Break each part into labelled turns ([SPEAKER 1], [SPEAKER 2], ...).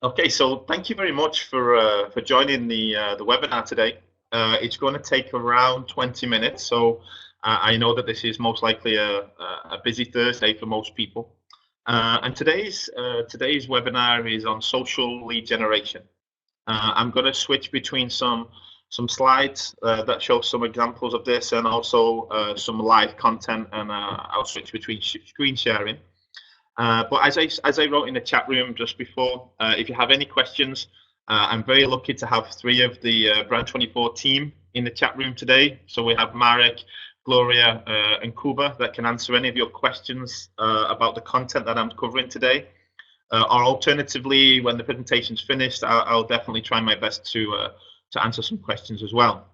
[SPEAKER 1] Okay, so thank you very much for joining the webinar today. It's going to take around 20 minutes, so I know that this is most likely a busy Thursday for most people. And today's webinar is on social lead generation. I'm going to switch between some slides that show some examples of this, and also some live content, and I'll switch between screen sharing. But as I wrote in the chat room just before, if you have any questions, I'm very lucky to have three of the Brand24 team in the chat room today. So we have Marek, Gloria, and Kuba that can answer any of your questions about the content that I'm covering today. Or alternatively, when the presentation's finished, I'll definitely try my best to answer some questions as well.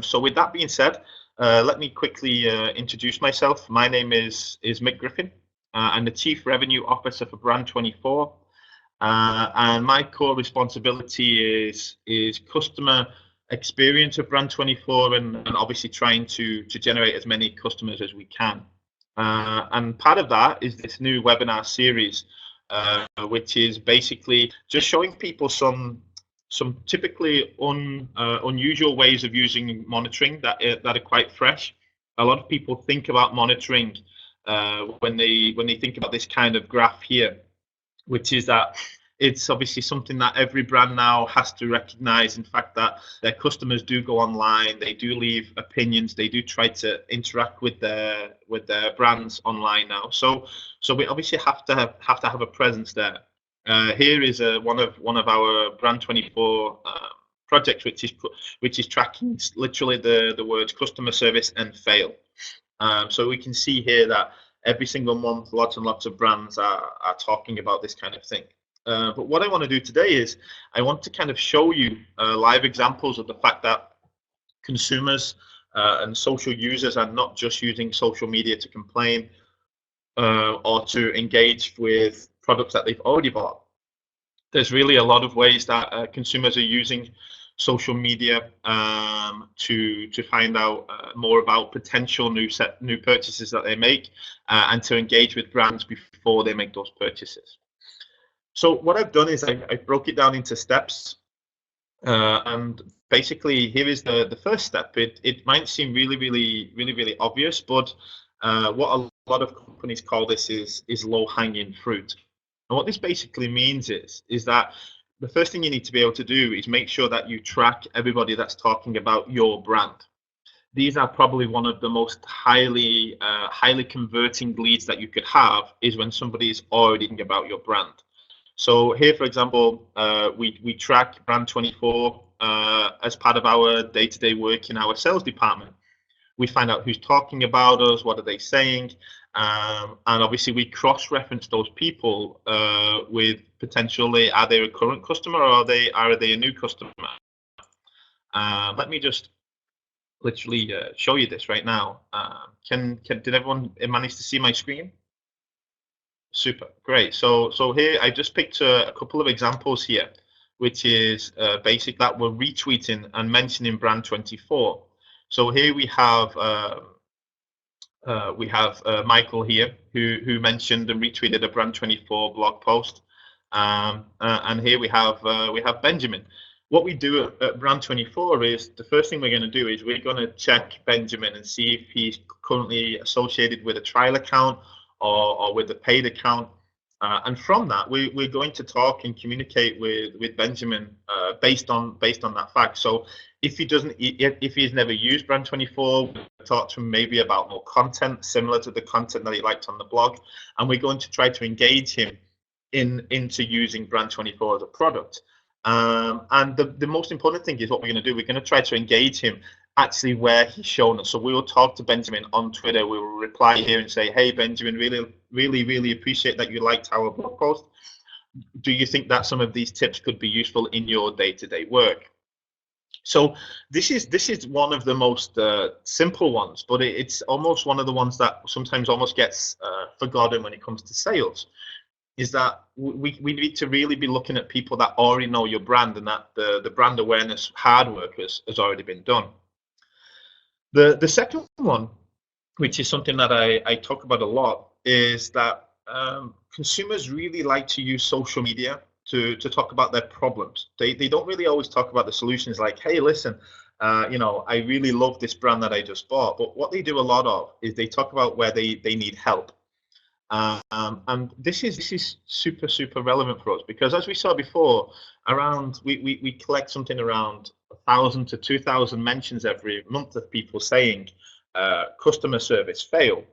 [SPEAKER 1] So with that being said, let me quickly introduce myself. My name is Mick Griffin. I'm the Chief Revenue Officer for Brand24, and my core responsibility is customer experience of Brand24, and obviously trying to generate as many customers as we can. And part of that is this new webinar series, which is basically just showing people some typically unusual ways of using monitoring that are quite fresh. A lot of people think about monitoring when they think about this kind of graph here, which is that it's obviously something that every brand now has to recognize. In fact, that their customers do go online, they do leave opinions, they do try to interact with their brands online now. So we obviously have to have a presence there. Here is one of our Brand24 projects, which is tracking literally the words customer service and fail. So we can see here that every single month, lots and lots of brands are talking about this kind of thing. But what I want to do today is I want to kind of show you live examples of the fact that consumers and social users are not just using social media to complain or to engage with products that they've already bought. There's really a lot of ways that consumers are using social media to find out more about potential new purchases that they make, and to engage with brands before they make those purchases. So what I've done is I broke it down into steps, and basically here is the first step. It might seem really obvious, but what a lot of companies call this is low-hanging fruit. And what this basically means is that the first thing you need to be able to do is make sure that you track everybody that's talking about your brand. These are probably one of the most highly converting leads that you could have, is when somebody is already thinking about your brand. So here, for example, we track Brand24 as part of our day-to-day work in our sales department. We find out who's talking about us, what are they saying, and obviously we cross-reference those people with potentially, are they a current customer, or are they a new customer? Let me just literally show you this right now. Did everyone manage to see my screen? Super, great. So here I just picked a couple of examples here, which is basic that we're retweeting and mentioning Brand24. So here we have Michael here who mentioned and retweeted a Brand24 blog post, and here we have Benjamin. What we do at Brand24 is the first thing we're going to do is we're going to check Benjamin and see if he's currently associated with a trial account or with a paid account, and from that we're going to talk and communicate with Benjamin based on that fact. So if he's never used Brand24, we'll talk to him maybe about more content similar to the content that he liked on the blog, and we're going to try to engage him into using Brand24 as a product. And the most important thing is what we're going to do. We're going to try to engage him actually where he's shown us. So we will talk to Benjamin on Twitter. We will reply here and say, hey, Benjamin, really appreciate that you liked our blog post. Do you think that some of these tips could be useful in your day-to-day work? So this is one of the most simple ones, but it's almost one of the ones that sometimes almost gets forgotten when it comes to sales. Is that we need to really be looking at people that already know your brand, and that the brand awareness hard work has already been done. The second one, which is something that I talk about a lot, is that consumers really like to use social media to talk about their problems. They don't really always talk about the solutions. Like, hey, listen, I really love this brand that I just bought. But what they do a lot of is they talk about where they need help. And this is super relevant for us, because as we saw before, we collect something around 1,000 to 2,000 mentions every month of people saying customer service fail.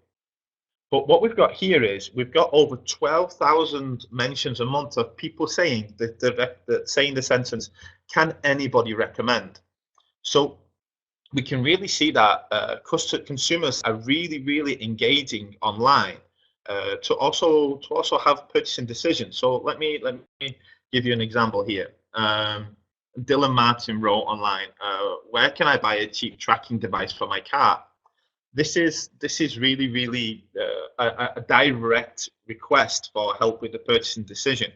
[SPEAKER 1] But what we've got here is we've got over 12,000 mentions a month of people saying that saying the sentence, "Can anybody recommend?" So we can really see that consumers are really engaging online to also have purchasing decisions. So let me give you an example here. Dylan Martin wrote online, "Where can I buy a cheap tracking device for my car?" This is really a direct request for help with the purchasing decision.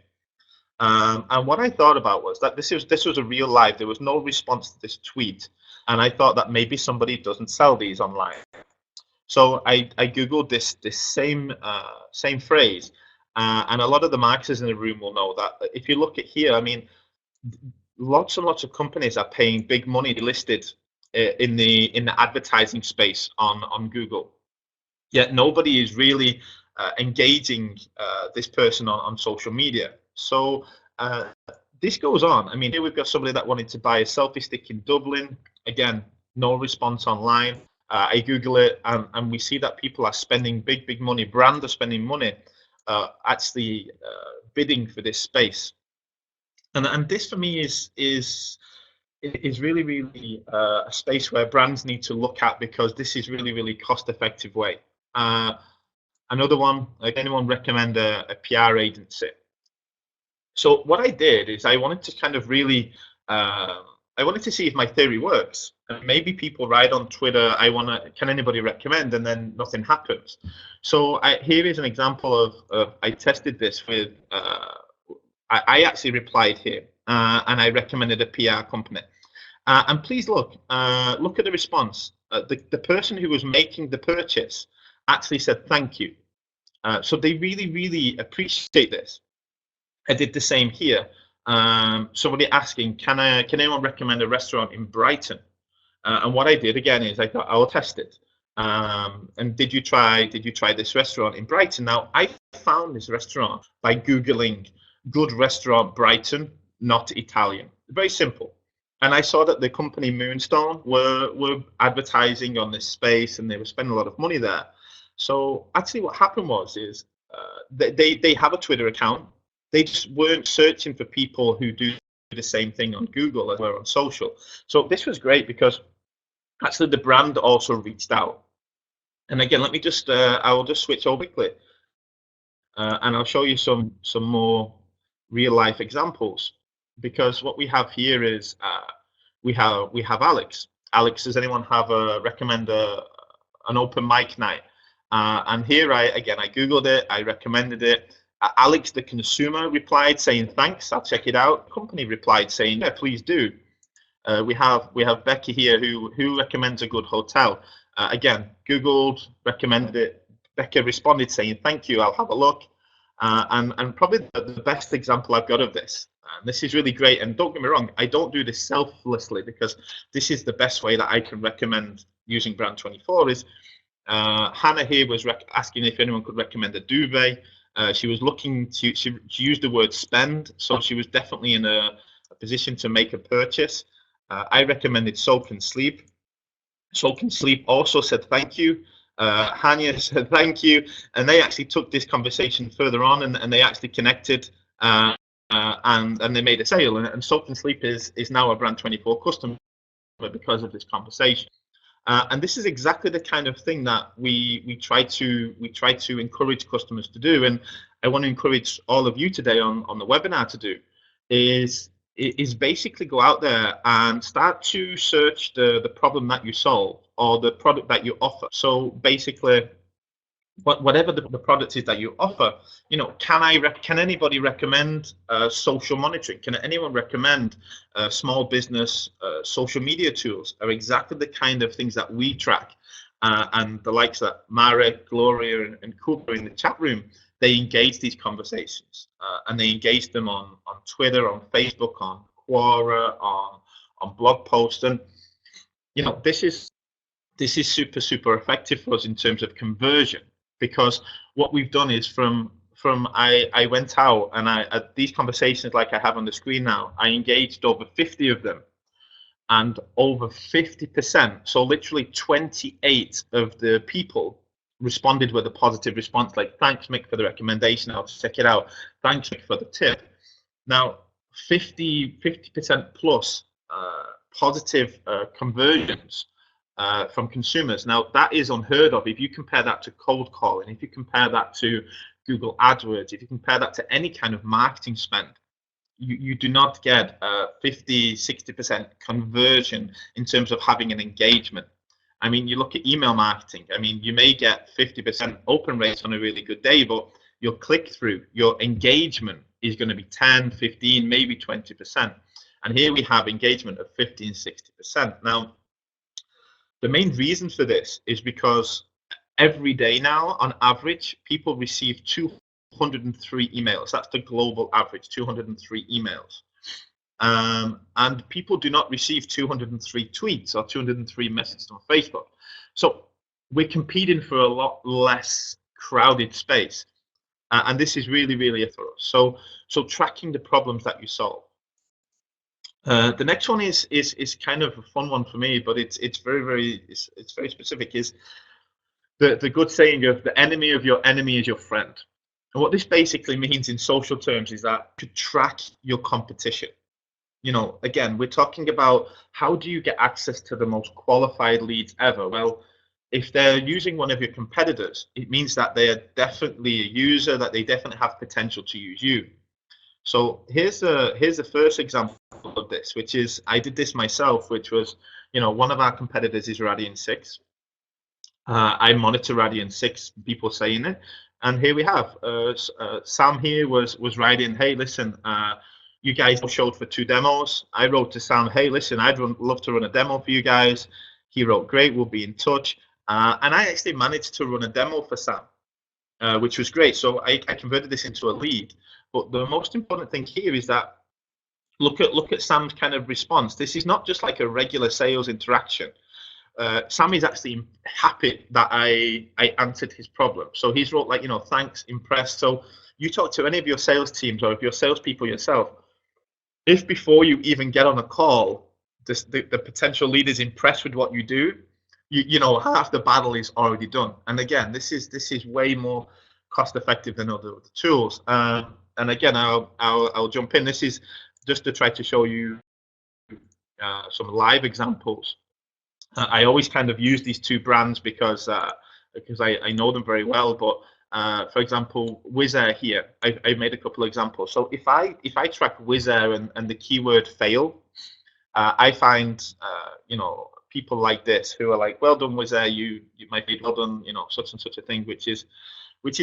[SPEAKER 1] And what I thought about was that this was a real live. There was no response to this tweet, and I thought that maybe somebody doesn't sell these online. So I googled this same phrase, and a lot of the marketers in the room will know that if you look at here, I mean, lots and lots of companies are paying big money listed in the advertising space on Google, yet nobody is really engaging this person on social media. So this goes on. I mean, here we've got somebody that wanted to buy a selfie stick in Dublin. Again, no response online. I Google it, and we see that people are spending big money. Brands are spending money actually bidding for this space. And this for me is really a space where brands need to look at, because this is really cost-effective way. Another one, like, anyone recommend a PR agency? So what I did is I wanted to kind of really, I wanted to see if my theory works. And maybe people write on Twitter, can anybody recommend? And then nothing happens. So here is an example of I tested this with, I actually replied here, and I recommended a PR company. And please look at the response. The person who was making the purchase actually said thank you. So they really appreciate this. I did the same here. Somebody asking, can anyone recommend a restaurant in Brighton? And what I did again is I thought I'll test it. And did you try this restaurant in Brighton? Now, I found this restaurant by Googling good restaurant Brighton, not Italian. Very simple. And I saw that the company Moonstone were advertising on this space, and they were spending a lot of money there. So actually what happened is they have a Twitter account. They just weren't searching for people who do the same thing on Google as well on social. So this was great, because actually the brand also reached out. And again, let me just, I will just switch over quickly, and I'll show you some more real life examples, because what we have here is we have Alex. Alex, does anyone have recommend an open mic night? And here I Googled it, I recommended it. Alex, the consumer, replied saying thanks, I'll check it out. The company replied saying, yeah, please do. We have Becky here who recommends a good hotel. Again, Googled, recommended it. Becca responded saying thank you, I'll have a look. And probably the best example I've got of this, and this is really great, and don't get me wrong, I don't do this selflessly, because this is the best way that I can recommend using Brand24 is, Hannah here was asking if anyone could recommend a duvet. She was looking to, she used the word spend, so she was definitely in a position to make a purchase. I recommended Soak and Sleep. Soak and Sleep also said thank you. Hanya said thank you, and they actually took this conversation further on, and they actually connected, and they made a sale. And Soak and Sleep is now a Brand24 customer because of this conversation. And this is exactly the kind of thing that we try to encourage customers to do, and I want to encourage all of you today on the webinar to do is basically go out there and start to search the problem that you solve or the product that you offer. So basically, whatever the product is that you offer, you know, can anybody recommend social monitoring? Can anyone recommend small business social media tools? Are exactly the kind of things that we track, and the likes that Marek, Gloria, and Cooper in the chat room they engage these conversations, and they engage them on Twitter, on Facebook, on Quora, on blog posts. And this is super effective for us in terms of conversion, because what we've done is from I went out and at these conversations like I have on the screen now, I engaged over 50 of them, and over 50%, so literally 28 of the people responded with a positive response, like, thanks Mick for the recommendation, I'll check it out, thanks Mick for the tip. Now 50% plus positive conversions from consumers. Now that is unheard of. If you compare that to cold calling, if you compare that to Google AdWords, if you compare that to any kind of marketing spend, you do not get 50-60% conversion in terms of having an engagement. I mean, you look at email marketing, I mean, you may get 50% open rates on a really good day, but your click-through, your engagement is going to be 10, 15, maybe 20%. And here we have engagement of 50-60%. Now, the main reason for this is because every day now, on average, people receive 203 emails. That's the global average, 203 emails. And people do not receive 203 tweets or 203 messages on Facebook. So we're competing for a lot less crowded space. And this is really for us. So tracking the problems that you solve. The next one is kind of a fun one for me, but it's very specific. Is the good saying of the enemy of your enemy is your friend. And what this basically means in social terms is that to track your competition. Again, we're talking about how do you get access to the most qualified leads ever? Well, if they're using one of your competitors, it means that they are definitely a user, that they definitely have potential to use you. So here's the first example of this, which is I did this myself, which was, one of our competitors is Radian 6. I monitor Radian 6, people saying it. And here we have Sam here was writing, hey, listen, you guys showed for 2 demos. I wrote to Sam, hey, listen, I'd love to run a demo for you guys. He wrote, great, we'll be in touch. And I actually managed to run a demo for Sam, which was great. So I converted this into a lead. But the most important thing here is that look at Sam's kind of response. This is not just like a regular sales interaction. Sam is actually happy that I answered his problem. So he's wrote like, thanks, impressed. So you talk to any of your sales teams or if you're salespeople yourself, if before you even get on a call, the potential lead is impressed with what you do, half the battle is already done. And again, this is way more cost effective than other tools. And again, I'll jump in. This is just to try to show you some live examples. I always kind of use these 2 brands because I know them very well. But for example, Wizz Air here, I made a couple of examples. So if I track Wizz Air and the keyword fail, I find people like this who are like, well done Wizz Air, you might be well done, such and such a thing, which is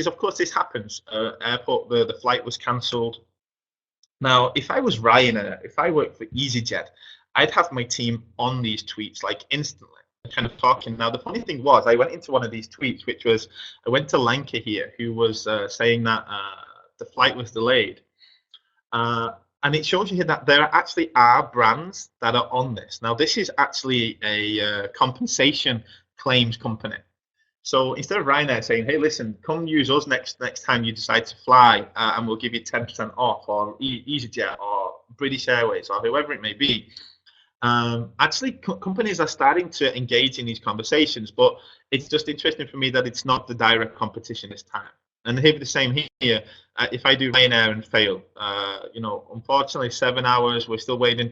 [SPEAKER 1] of course this happens. Airport, the flight was cancelled. Now, if I was Ryanair, if I worked for EasyJet, I'd have my team on these tweets like instantly, kind of talking. Now, the funny thing was, I went into one of these tweets, which was, I went to Lanka here, who was saying that the flight was delayed. And it shows you here that there actually are brands that are on this. Now, this is actually a compensation claims company. So instead of Ryanair saying, hey, listen, come use us next time you decide to fly and we'll give you 10% off, or EasyJet or British Airways or whoever it may be, actually companies are starting to engage in these conversations, but it's just interesting for me that it's not the direct competition this time. And here the same here, if I do Ryanair and fail, unfortunately 7 hours, we're still waiting.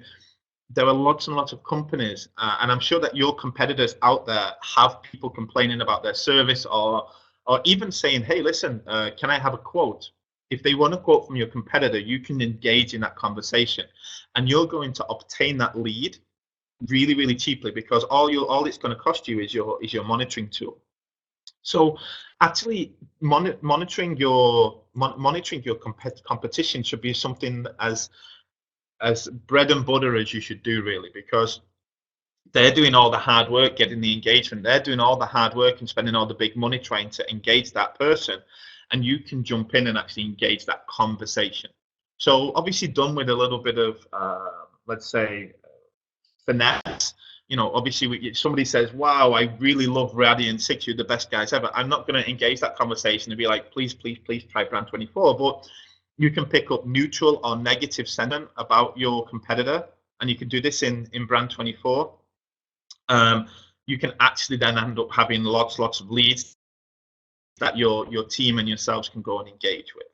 [SPEAKER 1] There are lots and lots of companies, and I'm sure that your competitors out there have people complaining about their service, or even saying, hey, listen, can I have a quote? If they want a quote from your competitor, you can engage in that conversation, and you're going to obtain that lead really cheaply, because all it's going to cost you is your monitoring tool. So actually monitoring your competition should be something as bread and butter as you should do, really, because they're doing all the hard work getting the engagement. They're doing all the hard work and spending all the big money trying to engage that person. and you can jump in and actually engage that conversation. So obviously done with a little bit of, let's say, finesse. You know, obviously, somebody says, "Wow, I really love Radiant 6. You're the best guys ever." I'm not going to engage that conversation and be like, "Please, please, please try Brand24." But you can pick up neutral or negative sentiment about your competitor, and you can do this in Brand24. You can actually then end up having lots of leads that your team and yourselves can go and engage with.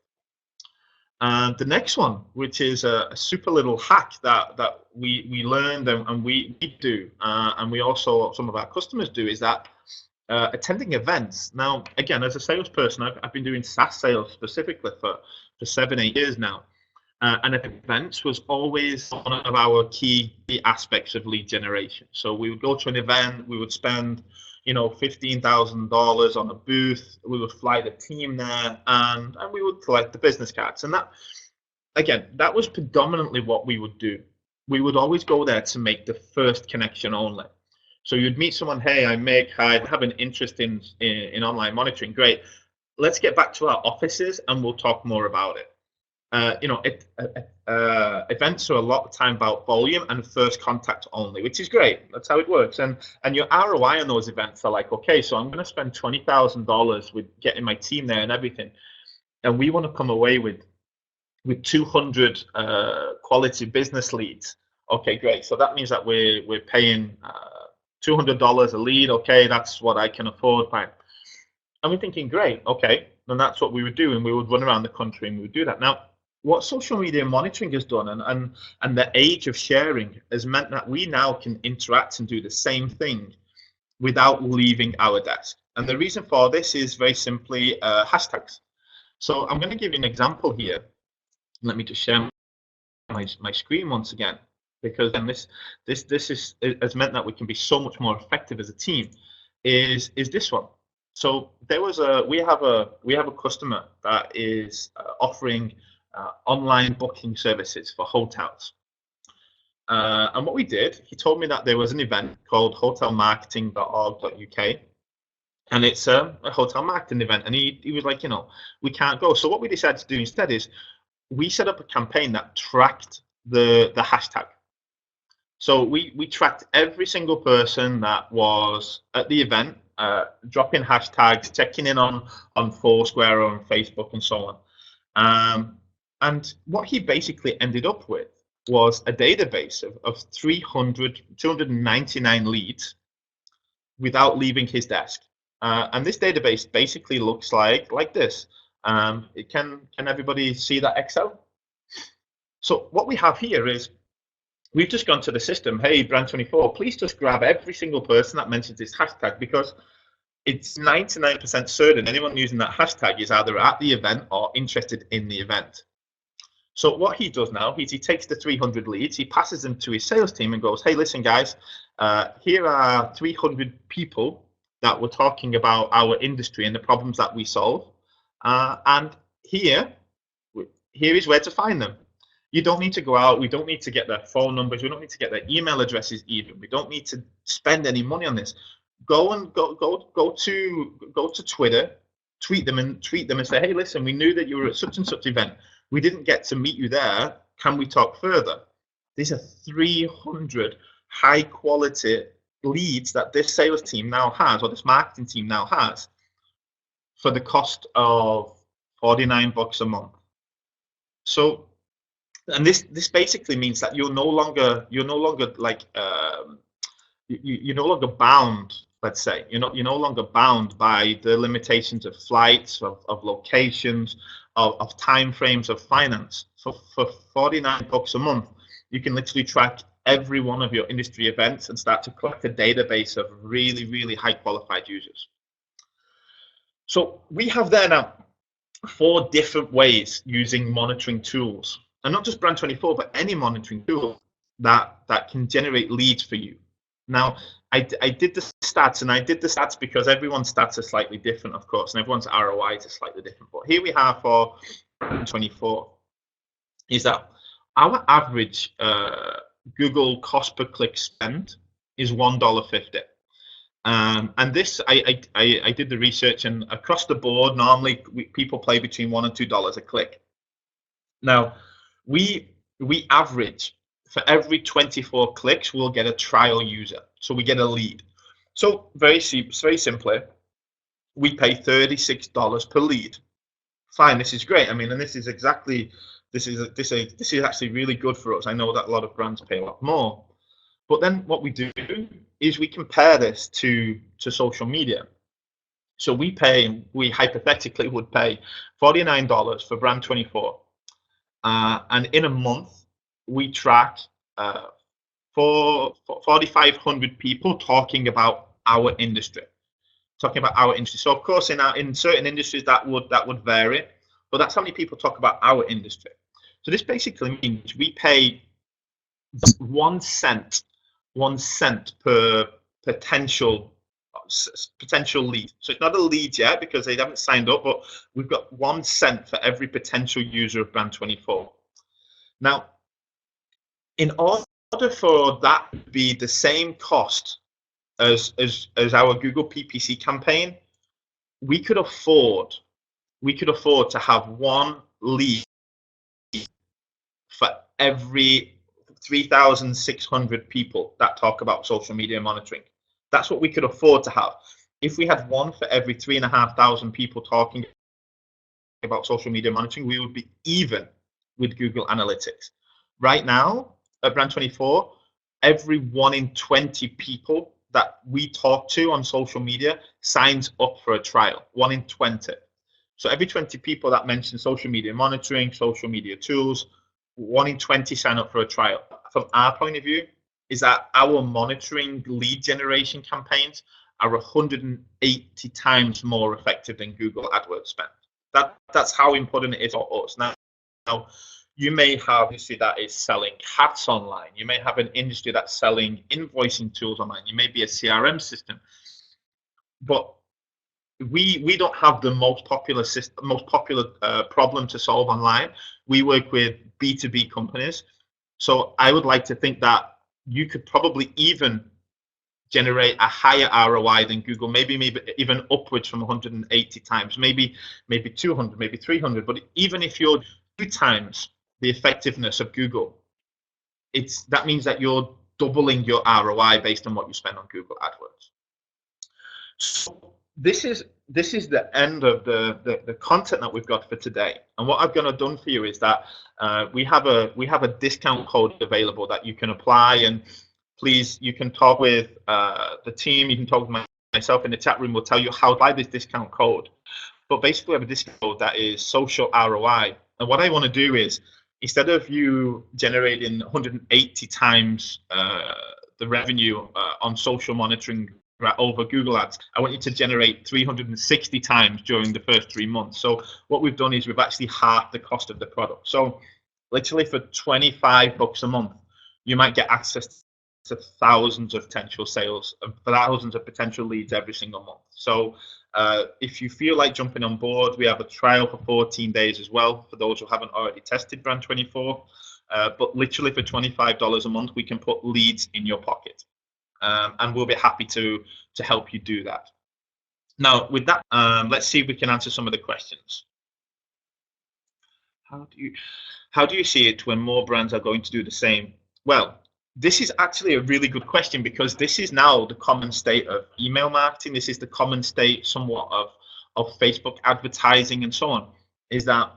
[SPEAKER 1] And the next one, which is a super little hack that we learned and we do, and we also, some of our customers do, is that attending events. Now, again, as a salesperson, I've been doing SaaS sales specifically for 7-8 years now. And events was always one of our key aspects of lead generation. So we would go to an event, we would spend, you know, $15,000 on a booth, we would fly the team there, and we would collect the business cards. And that, again, that was predominantly what we would do. We would always go there to make the first connection only. So you'd meet someone, "Hey, I'm Mick, I have an interest in online monitoring." Great. Let's get back to our offices and we'll talk more about it. You know, events are a lot of time about volume and first contact only, which is great. That's how it works. And your ROI on those events are like, okay, so I'm going to spend $20,000 with getting my team there and everything, and we want to come away with 200 quality business leads. Okay, great. So that means that we're paying $200 a lead. Okay, that's what I can afford. Fine. And we're thinking, great. Okay, and that's what we would do, and we would run around the country and we would do that. Now, what social media monitoring has done, and the age of sharing, has meant that we now can interact and do the same thing without leaving our desk. And the reason for this is very simply hashtags. So I'm going to give you an example here. Let me just share my screen once again, because then this has meant that we can be so much more effective as a team. Is this one? So we have a customer that is offering online booking services for hotels. And what we did, he told me that there was an event called hotelmarketing.org.uk, and it's a hotel marketing event. And he was like, you know, we can't go. So what we decided to do instead is we set up a campaign that tracked the hashtag. So we tracked every single person that was at the event, dropping hashtags, checking in on Foursquare or on Facebook and so on. And what he basically ended up with was a database of 299 leads without leaving his desk. And this database basically looks like this. Can everybody see that Excel? So what we have here is, we've just gone to the system. Hey, Brand24, please just grab every single person that mentions this hashtag, because it's 99% certain anyone using that hashtag is either at the event or interested in the event. So what he does now is he takes the 300 leads, he passes them to his sales team and goes, "Hey, listen, guys, here are 300 people that were talking about our industry and the problems that we solve. And here is where to find them. You don't need to go out. We don't need to get their phone numbers. We don't need to get their email addresses even. We don't need to spend any money on this. Go to Twitter, tweet them and say, hey, listen, we knew that you were at such and such event. We didn't get to meet you there. Can we talk further?" These are 300 high quality leads that this sales team now has, or this marketing team now has, for the cost of $49 a month. So, and this basically means that you're no longer like you're no longer bound. Let's say you're no longer bound by the limitations of flights, of locations, of time frames, of finance. For $49 a month, you can literally track every one of your industry events and start to collect a database of really, really high qualified users. So we have there now 4 different ways using monitoring tools, and not just Brand24, but any monitoring tool that can generate leads for you. Now, I did the stats, and I did the stats because everyone's stats are slightly different, of course, and everyone's ROIs are slightly different. But here we have for Brand24 is that our average Google cost per click spend is $1.50. And this, I did the research, and across the board, normally people pay between $1 and $2 a click. Now, we average for every 24 clicks, we'll get a trial user. So we get a lead. So very simply, we pay $36 per lead. Fine, this is great. I mean, and this is actually really good for us. I know that a lot of brands pay a lot more. But then what we do is we compare this to social media. So we hypothetically would pay $49 for Brand24. And in a month, we track 4,500 people talking about our industry. So of course, in certain industries that would vary, but that's how many people talk about our industry. So this basically means we pay 1 cent per potential lead. So it's not a lead yet because they haven't signed up, but we've got 1 cent for every potential user of Brand24. Now, in order for that to be the same cost as our Google PPC campaign, we could afford to have 1 lead for every 3,600 people that talk about social media monitoring. That's what we could afford to have. If we had 1 for every 3,500 people talking about social media monitoring, we would be even with Google Analytics. Right now, at Brand24, every 1 in 20 people that we talk to on social media signs up for a trial. 1 in 20. So every 20 people that mention social media monitoring, social media tools, 1 in 20 sign up for a trial. From our point of view, is that our monitoring lead generation campaigns are 180 times more effective than Google AdWords spend. That's how important it is for us. Now, you may have an industry that is selling hats online. You may have an industry that's selling invoicing tools online. You may be a CRM system, but we don't have the most popular problem to solve online. We work with B2B companies, so I would like to think that you could probably even generate a higher ROI than Google, maybe even upwards from 180 times, maybe 200, maybe 300. But even if you're 2 times the effectiveness of Google, that means that you're doubling your ROI based on what you spend on Google AdWords. So this is the end of the content that we've got for today. And what I've done for you is that we have a discount code available that you can apply. And please, you can talk with the team. You can talk with myself in the chat room. We'll tell you how to buy this discount code. But basically, we have a discount code that is social ROI. And what I want to do is, instead of you generating 180 times the revenue on social monitoring over Google Ads, I want you to generate 360 times during the first 3 months. So what we've done is we've actually halved the cost of the product. So literally for $25 a month, you might get access to thousands of potential sales, thousands of potential leads every single month. So if you feel like jumping on board, we have a trial for 14 days as well for those who haven't already tested Brand24. But literally for $25 a month, we can put leads in your pocket. And we'll be happy to help you do that. Now, with that, let's see if we can answer some of the questions. How do you see it when more brands are going to do the same? Well, this is actually a really good question, because this is now the common state of email marketing. This is the common state somewhat of Facebook advertising and so on, is that,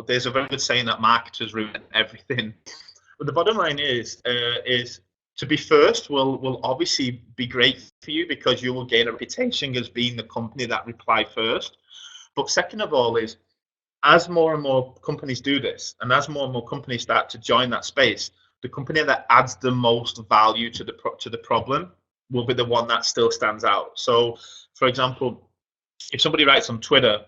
[SPEAKER 1] there's a very good saying that marketers ruin everything. But the bottom line is to be first will obviously be great for you, because you will gain a reputation as being the company that reply first. But second of all is, as more and more companies do this, and as more and more companies start to join that space, the company that adds the most value to the problem will be the one that still stands out. So, for example, if somebody writes on Twitter,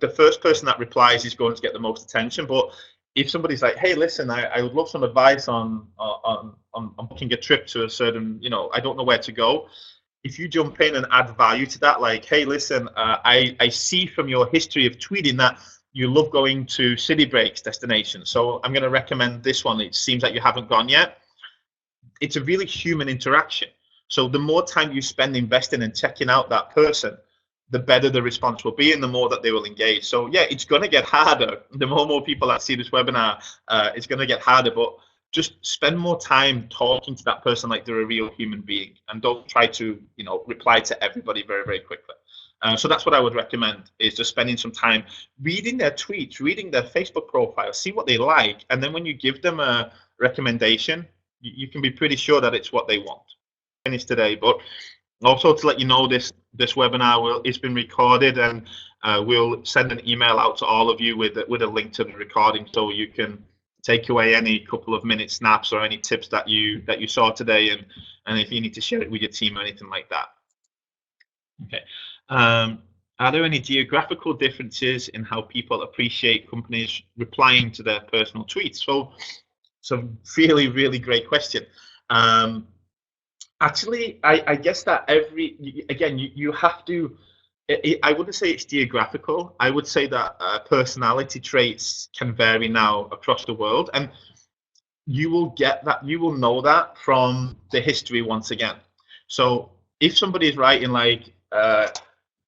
[SPEAKER 1] the first person that replies is going to get the most attention. But if somebody's like, hey, listen, I would love some advice on booking a trip to a certain, I don't know where to go. If you jump in and add value to that, like, hey, listen, I see from your history of tweeting that you love going to city breaks destinations, so I'm going to recommend this one. It seems like you haven't gone yet. It's a really human interaction. So the more time you spend investing and checking out that person, the better the response will be and the more that they will engage. So yeah, it's going to get harder. The more people that see this webinar, it's going to get harder, but just spend more time talking to that person like they're a real human being, and don't try to, reply to everybody very, very quickly. So that's what I would recommend, is just spending some time reading their tweets, reading their Facebook profile, see what they like, and then when you give them a recommendation, you can be pretty sure that it's what they want. Finish today, but also to let you know, this webinar it's been recorded, and we'll send an email out to all of you with a link to the recording, so you can take away any couple of minute snaps or any tips that you saw today, and if you need to share it with your team or anything like that. Okay. Are there any geographical differences in how people appreciate companies replying to their personal tweets? So really, really great question. Actually, I guess that you have to, I wouldn't say it's geographical. I would say that personality traits can vary now across the world, and you will know that from the history once again. So if somebody is writing like,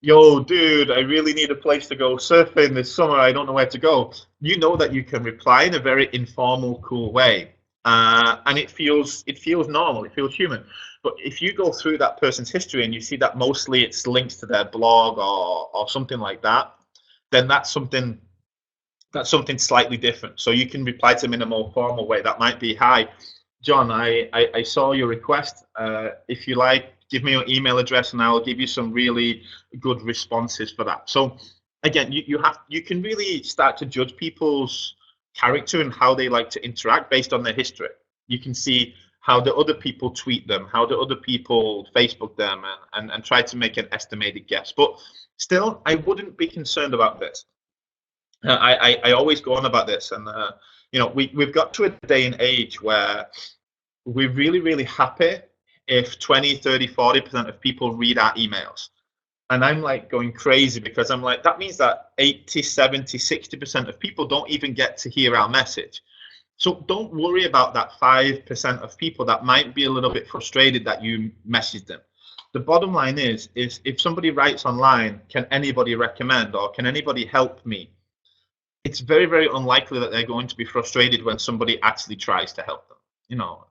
[SPEAKER 1] yo, dude, I really need a place to go surfing this summer, I don't know where to go, you know that you can reply in a very informal, cool way. And it feels normal, it feels human. But if you go through that person's history and you see that mostly it's links to their blog or something like that, then that's something slightly different. So you can reply to them in a more formal way. That might be, hi, John, I saw your request. If you like, give me your email address and I'll give you some really good responses for that. So again, you can really start to judge people's character and how they like to interact based on their history. You can see how the other people tweet them, how the other people Facebook them, and try to make an estimated guess. But still, I wouldn't be concerned about this. I always go on about this, and we've got to a day and age where we're really, really happy if 20, 30, 40% of people read our emails. And I'm like going crazy, because I'm like, that means that 80, 70, 60% of people don't even get to hear our message. So don't worry about that 5% of people that might be a little bit frustrated that you messaged them. The bottom line is if somebody writes online, can anybody recommend or can anybody help me? It's very, very unlikely that they're going to be frustrated when somebody actually tries to help them.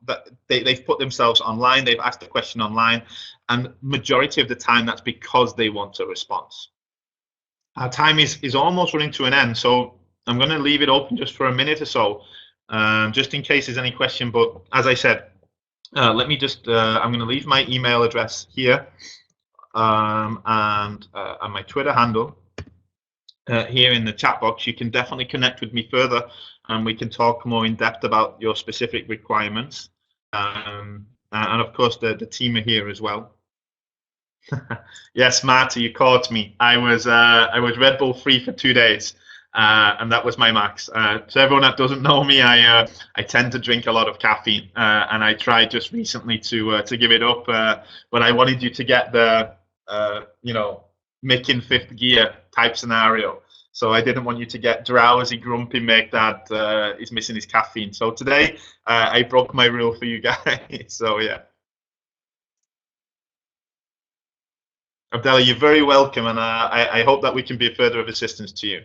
[SPEAKER 1] That they've put themselves online, they've asked a question online, and majority of the time that's because they want a response. Our time is almost running to an end, so I'm going to leave it open just for a minute or so, just in case there's any question. But as I said, let me just, I'm going to leave my email address here, and my Twitter handle here in the chat box. You can definitely connect with me further, and we can talk more in depth about your specific requirements. And of course, the team are here as well. Yes, Marty, you caught me. I was Red Bull free for 2 days, and that was my max. So everyone that doesn't know me, I tend to drink a lot of caffeine, and I tried just recently to give it up, but I wanted you to get the Mick in fifth gear type scenario. So I didn't want you to get drowsy, grumpy Mick that is missing his caffeine. So today I broke my rule for you guys. So yeah. Abdallah, you're very welcome, and I hope that we can be further of assistance to you.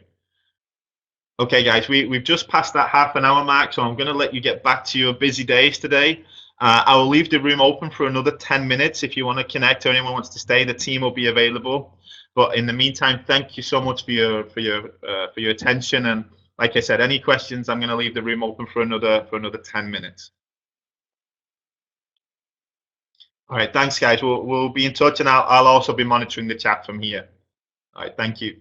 [SPEAKER 1] Okay, guys, we've just passed that half an hour mark, so I'm going to let you get back to your busy days today. I will leave the room open for another 10 minutes. If you want to connect or anyone wants to stay, the team will be available. But in the meantime, thank you so much for your attention. And like I said, any questions, I'm going to leave the room open for another 10 minutes. All right, thanks, guys. We'll be in touch, and I'll also be monitoring the chat from here. All right, thank you.